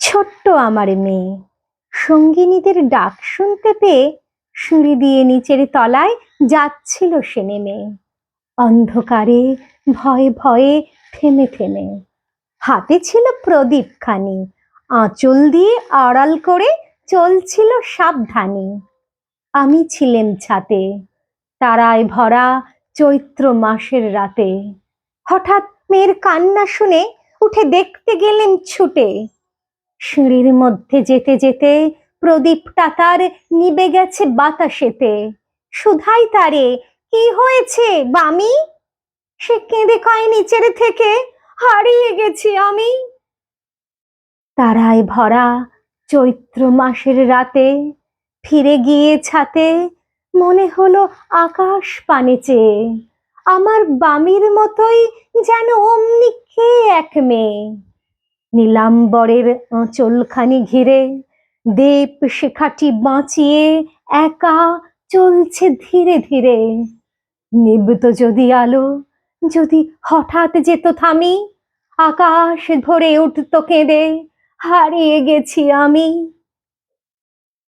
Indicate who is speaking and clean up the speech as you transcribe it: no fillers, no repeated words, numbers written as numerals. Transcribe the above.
Speaker 1: ছোট্ট আমার মেয়ে সঙ্গিনীদের ডাক শুনতে পেয়ে সিঁড়ি দিয়ে নিচের তলায় যাচ্ছিল সে নেমে। অন্ধকারে ভয়ে ভয়ে থেমে থেমে হাতে ছিল প্রদীপ খানি, আঁচল দিয়ে আড়াল করে চলছিল সাবধানে। আমি ছিলেম ছাতে, তারায় ভরা চৈত্র মাসের রাতে। হঠাৎ মেয়ের কান্না শুনে উঠে দেখতে গেলেন ছুটে। সিঁড়ির মধ্যে যেতে যেতে প্রদীপটা তার নিবে গেছে বাতাসেতে। শুধাই তারে, কি হয়েছে বামি? সে কেঁদে কয় নিচের থেকে, হারিয়ে গেছি আমি। তারায় ভরা চৈত্র মাসের রাতে ফিরে গিয়ে ছাতে মনে হলো আকাশ পানে চেয়ে আমার বামির মতোই যেন অমনি কে এক মেয়ে। নীলাম্বরের আঁচলখানি ঘিরে দেব শিখাটি বাঁচিয়ে একা চলছে ধীরে ধীরে। নিভত যদি আলো, যদি হঠাৎ যেত থামি, আকাশ ধরে উঠত কেঁদে, হারিয়ে গেছি আমি।